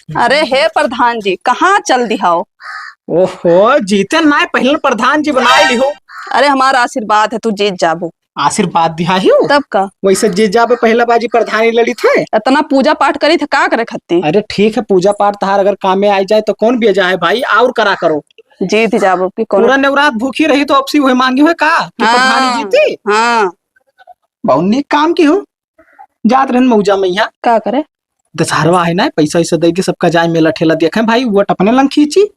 अरे हे प्रधान जी कहाँ चल दिहाओ। ओहो जीते ना पहले प्रधान जी बनाए लिहो। अरे हमारा आशीर्वाद है तू जीत जाबो। आशीर्वाद दिया ही तब का वैसे जीत जाबे पहला बाजी प्रधानी लड़ी थे। इतना पूजा पाठ करी थे का करे खत्ती। अरे ठीक है पूजा पाठ तहार अगर काम में आ जाए तो कौन बेजा है भाई और करा करो। जीत जाबो की कौन। पूरा नवरात भूखी रही तो अपसी हुए मांगी हुए का कि प्रधानी जीती। हाँ बहुत नेक काम की हो जात रहन मौजा मैया का करे। दशहरवा है ना पैसा वैसा दे के सबका जाए मेला ठेला देखे भाई वो अपने लंग खींची।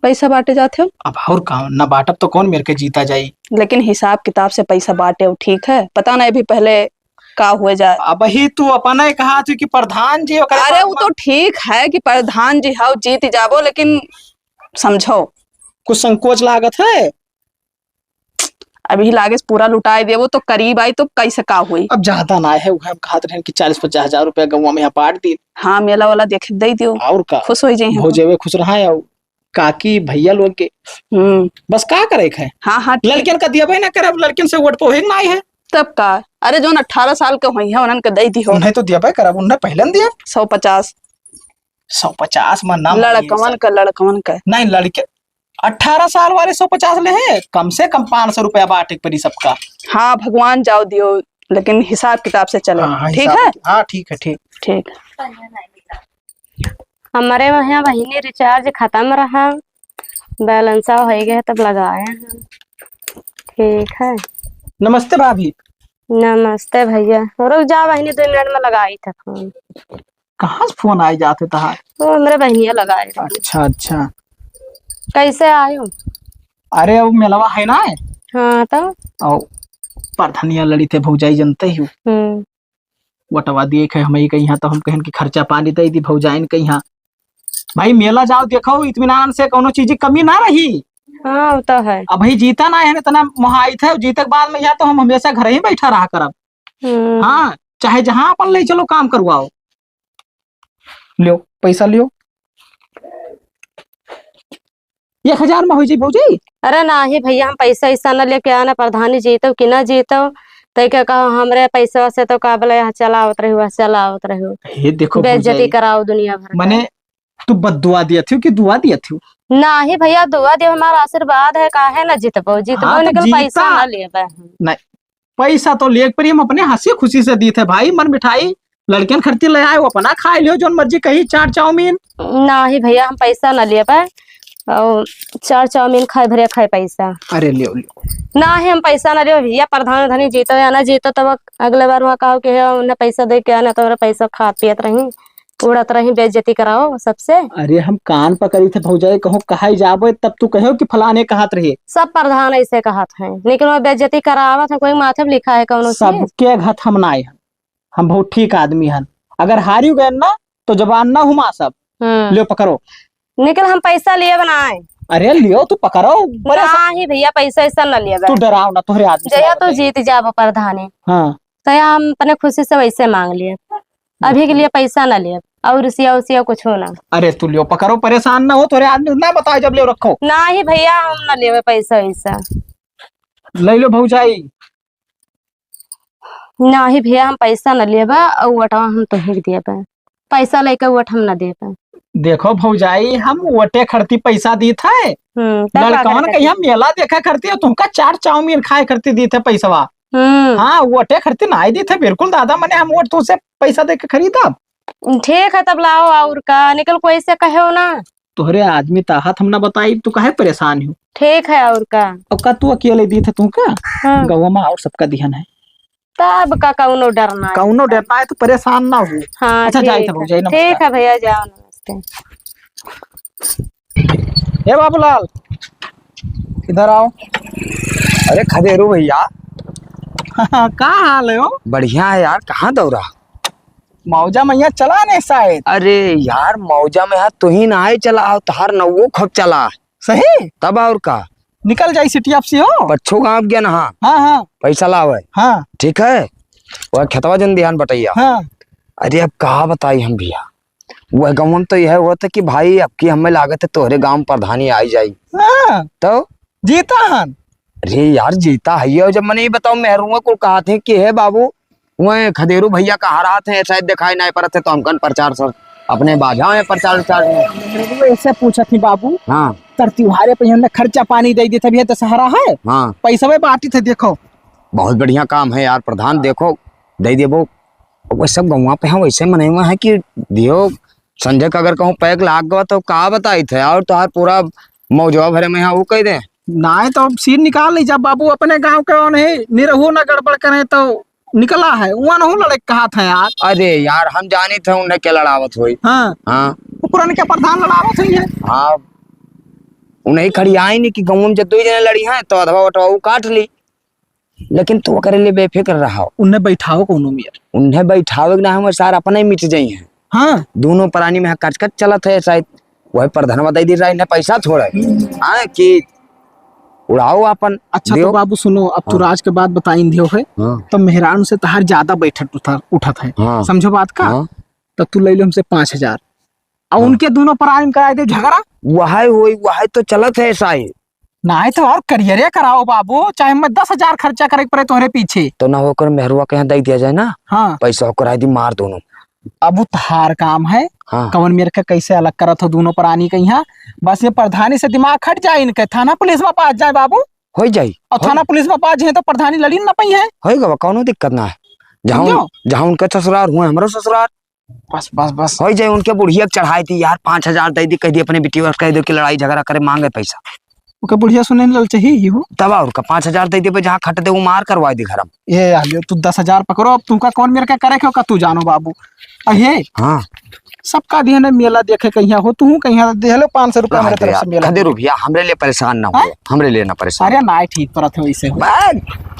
पैसा बांटे जाते हो अब और कहा न बाटब तो कौन मेरे के जीता जाई। लेकिन हिसाब किताब से पैसा बांटे हो ठीक है पता नहीं भी पहले का हुए जाए। अब ही तू अपना कहा थी कि प्रधान जी अरे वो तो ठीक है कि प्रधान जी हाउ जीत जाबो लेकिन समझो कुछ संकोच लागत है। अभी लागे पूरा लुटाए देवो तो करीब आई तो कैसे का हुई। अब ज्यादा ना है हम कहते रहे कि 40-50 हजार रुपया गवा में पाट दी। हाँ मेला वाला देखे दे दियो और का खुश हो जाए हो जेवे खुश रहा है काकी भैया लोग के बस का करे है। हाँ हाँ लड़कियन का दिया भाई ना करे लड़कियन से वोट पोहे ना है तब का। अरे जो 18 साल के हुई है उन्हन के दे दियो। उन्हें तो दिया भाई करब उन्हें पहले दिया 150 में नाम लड़कवन का नहीं लड़के 18 साल वाले 150 ले है कम से कम 500 रुपया बांटे पड़ी सबका। हाँ भगवान जाओ दियो लेकिन हिसाब किताब से चलो। ठीक है हाँ ठीक है ठीक ठीक। हमारे वहाँ बहिनी रिचार्ज खत्म रहा बैलेंस हो गया तब लगाए हैं। ठीक है नमस्ते भाभी। नमस्ते भैया रुक जा बहिनी 2 मिनट में लगाई था फोन। कहाँ से फोन आए जाते तहार। वो मेरे बहनिया लगाए थे। अच्छा अच्छा कैसे आयो। अरे अब मेलवा है ना। हाँ तो और प्रधानिया लड़ी थे भौजाई जनते ही वटवा दिए है हमें कहीं तो हम कहन कि खर्चा पानी दे दी भौजाइन कहीं भाई मेला जाओ देखो इत्मीनान से कोनो चीज की कमी ना रही। हाँ वो तो है। अब भाई जीता ना है इतना मुहाई थे जीतक बाद में या तो हम हमेशा घर ही बैठा रहा करब। हाँ चाहे जहां अपन ले चलो काम करवाओ लियो पैसा लियो 1000 में हो जी भौजी। अरे ना ही भैया हम पैसा ऐसा न लेके आना प्रधानी जीतो कि ना जीतो तो क्या कहो हमरे पैसा से तो काबल चलावत रहो हे देखो बेइज्जती कराओ दुनिया भर मने तू बददुआ दिया थी कि दुआ दिया थी। ना ही भैया दुआ दे हमारा आशीर्वाद है काहे ना जीतबो हाँ, निकल पैसा ना ले नहीं पैसा तो ले पर हम अपने हंसी खुशी से दी थे भाई मन मिठाई लड़कियन खर्ची ले आए वो अपना खाए लियो जो मर्जी कही 4 चाउमीन। ना ही भैया हम पैसा ना ले पाए और 4 चाउमीन खाए भरे खाए पैसा। अरे लियो लियो ना ही हम पैसा ना लियो भैया प्रधान धनी जीतो या ना जीतो तब अगले बार वहाँ कहो कि उन्हें पैसा दे के आना तो पैसा खा पियत रही उड़त रही बेइज्जती कराओ सबसे। अरे हम कान पकड़ी थे भौजाई कहो कहा जाबो तब तू कहो कि फलाने कहत रहे सब प्रधान ऐसे कहत है लेकिन वो बेइज्जती करावत है कोई माथे लिखा है कौन सबके घत हम ना हम बहुत ठीक आदमी हन अगर हारी गए ना तो जबान ना हुमा सब लियो पकड़ो निकल हम पैसा लिए बनाए। अरे लियो तू पकड़ो ना ही भैया पैसा ऐसा न लिया तू डराओ ना तोहरे आदमी जया तो जीत जाबो प्रधानी। हाँ तो हम अपने खुशी से वैसे मांग लिए अभी के लिए पैसा ना लिए और रुसिया कुछ हो ना। अरे तू लियो पकड़ो परेशान ना हो तोरे आदमी ना बताओ जब ले रखो ना ही भैया हम ना लेवे पैसा वैसा ले लो भौजाई। ना ही भैया हम पैसा न लेबा और वटवा हम तो ही देबा पैसा लेकर वट हम न देबा। देखो भौजाई हम वटे खड़ती पैसा दी थे लड़कवन कहीं मेला देखा करती है तुमका 4 चाउमीन खाए करती दी थे पैसवा। हाँ वटे खड़ती ना दी थे बिल्कुल दादा मैंने हम वोट तुझसे पैसा दे के खरीदा। ठीक है तब लाओ और का निकल कोई से कहे हो ना तोहरे आदमी ताहत हम ना बताई तू काहे परेशान हो। ठीक है और का अब का तू अकेले दी थे तुमका गवा में और सबका दिहन है तब का कौनो डरना है तो परेशान ना हो। हाँ अच्छा जाए भौजाई ठीक है भैया जाओ नमस्ते। ए बाबूलाल इधर आओ। अरे खदेरू भैया का हाल है हो। बढ़िया है यार कहाँ दौड़ा मौजा मैया चला नहीं शायद। अरे यार मौजा में तू ही ना आए चला तार नवो खब चला सही तब और का निकल जाई सिटी आपसी हो बच्चों गाँव गया ना। हाँ हाँ पैसा लावे हाँ ठीक है वह खेतवा जन ध्यान बटैया। हाँ अरे अब कहा बताई हम भैया वह गमन तो यह हुआ था कि भाई अब की हमें लागत है तोहरे गाँव प्रधानी आई जाई तो जीता हन। अरे यार जीता है जब मैंने ये बताओ मेहरू को कहा थे कि है बाबू वह खदेरू भैया कहा रहा थे शायद दिखाई नहीं पड़ा थे तो हमकन प्रचार सर अपने बाझा है प्रचार उचार में। वो ऐसे पूछा थी बाबू, हाँ तर त्योहारे पे हमने खर्चा पानी दे दी था, भी दशहरा है, हाँ पैसा वे बांटी थे। देखो बहुत बढ़िया काम है यार प्रधान, देखो दे देबो। वो सब गौवा पे हम वैसे मने हुए हैं कि दियो संजय का अगर कहूँ पैक लाग गवा तो का बताई थे, और तो पूरा मौजवा भरे में वो कह दे ना तो सीन निकाल ली। जब बाबू अपने गांव के नहीं निरहू ना गड़बड़ करे तो निकला है, वहाँ नहीं लड़े कहा था यार। अरे यार हम जानी थे उन्हें क्या लड़ावत हुई। हाँ हाँ पुराने क्या प्रधान लड़ावत हुई है। हाँ उन्हें खड़ी आई नहीं कि गाँव में जब 2 जने लड़ी हैं तो अधवा वटवा वो काट ली, लेकिन तू करे लिए बेफिक्र रहा। उन्हें बैठाओ कोनो मियर, उन्हें बैठावे ना हम सार अपने ही मिट जाई हैं। हाँ दोनों प्राणी में कचकच चलत है शायद, वही प्रधान बताई दी रहा पैसा थोड़ा हाँ कि उड़ाओ अपन। अच्छा तो बाबू सुनो, अब तू राज के बाद बताई दियो है हाँ तो मेहरान से तहार ज्यादा बैठत उठत है, हाँ समझो बात का। हाँ तो तू ले लो हमसे 5,000 और उनके दोनों प्राणी में कराए दे झगड़ा। वही तो चलत है ऐसा ही। ना है तो और करियरे कराओ बाबू, चाहे मैं 10,000 खर्चा करे पड़े तुम्हारे पीछे। तो ना होकर मेहरुआ के यहाँ दे दिया जाए ना, हाँ पैसा होकर आई दी मार दोनों। अब वो तहार काम है, हाँ कवन मेरे के कैसे अलग करत हो दोनों प्राणी के यहाँ। बस ये प्रधानी से दिमाग हट जाए इनके, थाना पुलिस में पास जाए बाबू, हो जाई और थाना पुलिस में पास जाए तो प्रधानी लड़ी न पाई है। होगा कौनो दिक्कत ना है। जहाँ जहाँ उनका ससुराल हुआ हमारा ससुराल, बस बस बस हो जाए। उनके बुढ़िया चढ़ाई थी यार 5,000 दे दी, कह दी अपने बेटी कह दो कि लड़ाई झगड़ा करे मांगे पैसा, ओके बुढ़िया सुने लल चाहिए हो तब और का 5,000 दे दे, जहाँ खट दे वो मार करवा दी घर में। ये आलियो तू 10,000 पकड़ो, अब तुमका कौन मेरे का करे का तू जानो बाबू। अहे हाँ सबका ध्यान मेला देखे कहीं हो, तू कहीं दे लो 500 रुपया मेरे तरफ से मेला। दे रुपया हमरे लिए परेशान ना हो, हमरे लिए ना परेशान। अरे ना ठीक पर थे वैसे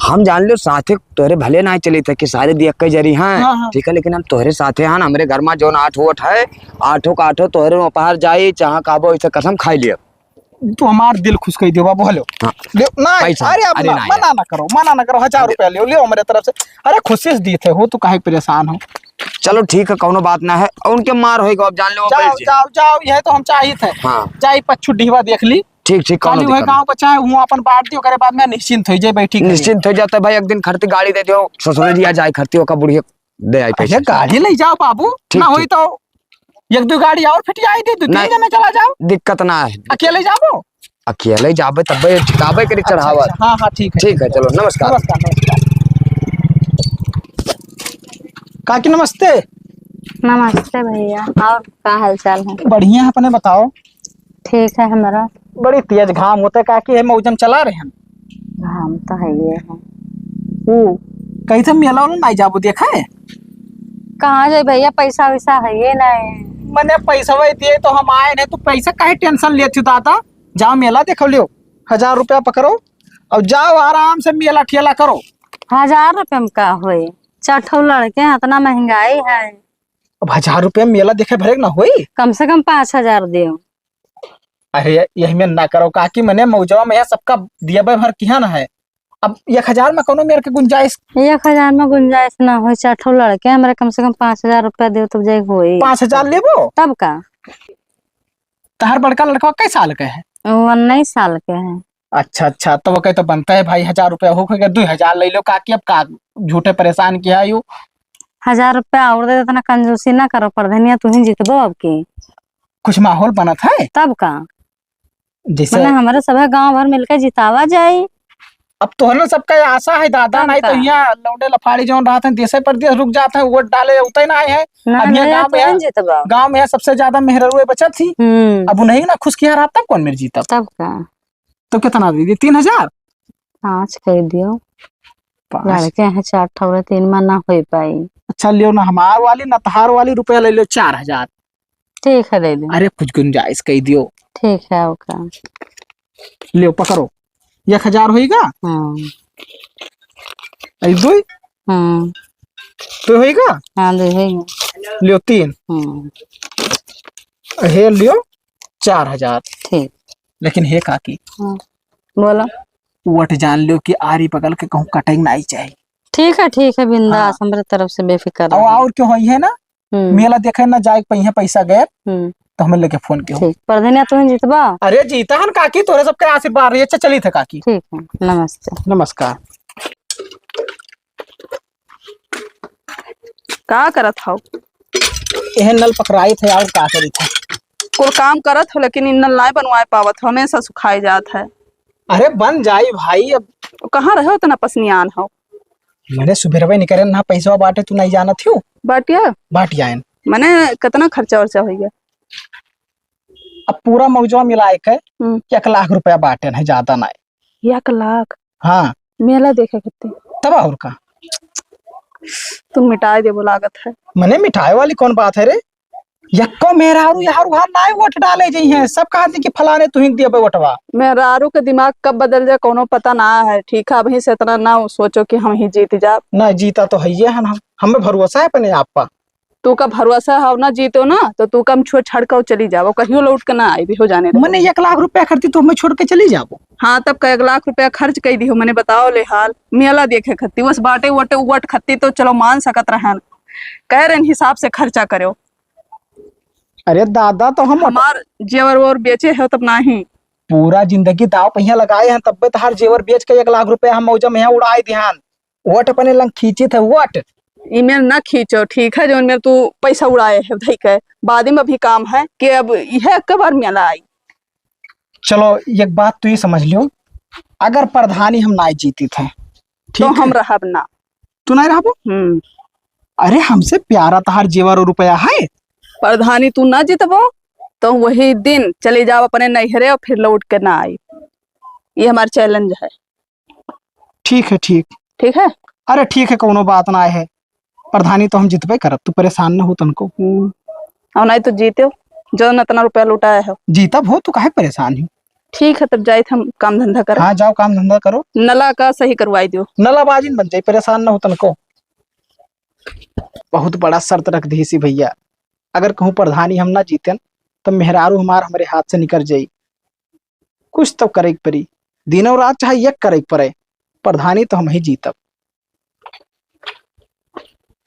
हम जान लो साथे तोहरे भले ना चले थे कि सारे दिया के जरी हैं, हाँ। ठीक है, लेकिन हम तोहरे साथे हैं। हमारे घर में जो 8 वोट है 8 का 8 तोहरे उपहार जाए, चाह काबो इसे कसम खाई लिया। तू हमार दिल खुश कर दियो बाबू। हेलो हाँ। ले ना, पैसा। अरे अब अरे ना, ना मना ना करो, मना ना करो, 1,000 रुपया लियो मेरे तरफ से। अरे खुशी से दी थे हो, तू काहे परेशान हो। चलो ठीक है कोनो बात ना है, और उनके मार होएगा अब जान लो। जाओ जाओ जाओ, यह तो हम चाहिए थे। हाँ चाहे पच्चू ढीवा देख ली, ठीक ठीक खाली वही गांव का चाहे हूँ अपन बांट दियो, करे बाद में निश्चिंत हो जाए बैठी। निश्चिंत हो जाता है भाई। एक दिन खर्ची गाड़ी दे दो, ससुर दिया जाए खर्ची का बुढ़िया दे आई पैसा। गाड़ी ले जाओ बाबू, ना हुई तो 1-2 गाड़ी और फिट जाए दी, 2-3 जने चला जाओ, दिक्कत ना है। अकेले जाओ, अकेले जाबे तब ठिकाबे करी चढ़ावा। हाँ हाँ ठीक है चलो नमस्कार। नमस्कार। काकी नमस्ते। नमस्ते भैया, और क्या हाल चाल है? बढ़िया है, अपने बताओ। ठीक है हमारा। बड़ी तेज घाम होता है काकी, है मौजम चला रहे हैं हम तो है ये है। वो कहीं से मेला वाला नहीं जाबो देखा है। कहाँ जाए भैया, पैसा वैसा है ये नहीं। मैंने पैसा वही दिए तो हम आए नहीं, तो पैसा काहे टेंशन लेती दादा। जाओ मेला देखो लियो, 1,000 रुपया पकड़ो और जाओ आराम से मेला ठेला करो। 1,000 रुपये में का हुई? 4 लड़के हैं, इतना महंगाई है। अब 1,000 रुपया मेला देखे भरे ना हुई, कम से कम 5,000 दियो। अरे यही में ना करो काकी, मैंने मौजवा में सबका दिया भर किया ना है। अब 1,000 में कोनो मेरे के गुंजाइश। 1,000 में गुंजाइश ना हो, 4 लड़के हमारे, कम से कम 5,000 रुपया दियो तब जाए हुई। 5,000 लेबो तब का? तहर बड़का लड़का कई साल के है? 19 साल के हैं। अच्छा अच्छा, तो वो कहीं तो बनता है भाई 1,000 रुपया हो गया, 2,000 ले लो काकी। अब का झूठे परेशान किया यू। 1,000 रुपया और दे, इतना कंजूसी ना करो, प्रधनिया तू ही जीतबो अब की। कुछ माहौल बनत है तब का जैसे मैंने हमारे सब गांव भर मिलकर जितावा जाए। अब तो है ना, सबका आशा है दादा, नहीं तो यहाँ लौंडे लफाड़ी जो रहते हैं देशे परदेश रुक जाते हैं, वोट डाले उतने ना है। अब यहाँ गाँव में सबसे ज्यादा मेहरुए बचत थी, अब नहीं ना खुश किया रहा, तब कौन मेरे जीता। तब का तो कितना दीदी? 3,000? 5 कह दियो, लड़के हैं 4 ठौरे, 3 में ना हो पाई। अच्छा लियो ना, हमार वाली ना तहार वाली रुपया ले लो 4,000। ठीक है ले लो। अरे कुछ गुंजाइश कह दियो। ठीक है ओका, लियो पकड़ो, 1,000 होएगा। तो होएगा। हाँ दे लियो 3। हे लियो 4,000। ठीक। लेकिन हे काकी बोलो, वट जान लियो कि आरी बगल के कहूँ कटिंग नहीं चाहिए। ठीक है बिंदास, हमारे तरफ से बेफिक्र। और क्यों होई है ना, मेला देखे ना जाए पहिए पैसा गए तो हमें लेके फोन किया। ठीक, प्रधनिया तू जीतबा। अरे जीता है काकी, तोरे सबके आशीर्वाद रही। अच्छा चली थे काकी। ठीक है, नमस्ते। नमस्कार। का करत हो? यह नल पकड़ाई थे और का करी थे। कुल काम करत हो लेकिन इन नल नहीं बनवाए पावत हो, हमेशा सुखाई जात है। अरे बन जाई भाई। अब कहाँ रहे हो तना पसनियान हो? मैंने सुबह निकले ना पैसा बांटे, तू नहीं जाना थी बाटिया बांट जाए। मैंने कितना खर्चा वर्चा हो गया? अब पूरा मौजवा मिलाए के 1 लाख रुपया बांटे है, ज्यादा नहीं। 1 लाख? हाँ मेला देखे कितने तब और का तुम मिटाई देवो लागत है। मने मिठाई वाली कौन बात है रे? यक्को मेहरारू यार वहां नाय वोट डाले जी हैं, सब कहते कि फलाने तू ही दिया वोटवा। मेहरारू के दिमाग कब बदल जाए कोनो पता ना है। ठीक है, अभी से इतना ना सोचो कि हम ही जीत जा। ना जीता तो है ये हम, हमें भरोसा है अपने आप पर। तू का भरोसा है ना जीतो ना तो तू कम छोड़ छाड़ कर चली जाओ, कहीं लौट के ना आई भी हो जाने दे। मैंने 1 लाख रुपया खर्ची तो हमें छोड़ के चली जाओ। हाँ तब का 1 लाख रुपया खर्च कर दी हो, मैंने बताओ ले हाल मेला देखे खत्ती बस बाटे वटे उवट खत्ती तो चलो मान सकत रहन, कह रहे हिसाब से खर्चा करो। अरे दादा तो हम हमार जेवर और बेचे है तब नहीं पूरा जिंदगी दाव पहिया लगाए हैं, तब तहार जेवर बेच के 1 लाख रुपया हम मौजा में उड़ाए ध्यान। वोट अपने लंग खींचे थे वोट। ईमेल ना खींचो ठीक है, जो इनमें तू पैसा उड़ाए है भाई के बाद में भी काम है कि अब यह कब बार मेला आई। चलो एक बात तू ही समझ लियो, अगर प्रधानी हम ना जीती थे तो हम रहब ना। तू नहीं रहबो? अरे हमसे प्यारा तहार जेवर और रुपया है। प्रधानी तू ना जीतबो तो वही दिन चले जाओ अपने नैहरे और फिर लौट के ना आई। ये हमारा चैलेंज है। ठीक है ठीक है। अरे ठीक है, कोनो बात ना है। प्रधानी तो हम जितबे करब, तू परेशान न हो तनको। और नहीं तो जीते हो जो इतना रुपया लुटाया हो। जीतब हो, तू काहे परेशान हो? ठीक है तब जाए हम काम धंधा करें। हाँ जाओ काम धंधा करो। नला का सही करवाई दो। नलाबाजी बन जाए, परेशान न हो तनको। बहुत बड़ा शर्त रख दी सी भैया, अगर कहूँ प्रधानी हम ना जीतन तो मेहरारू हमारे हाथ से निकल जाई। कुछ तो करे परी, दिन और रात चाहे एक करे पड़े, प्रधानी तो हम ही जीतब।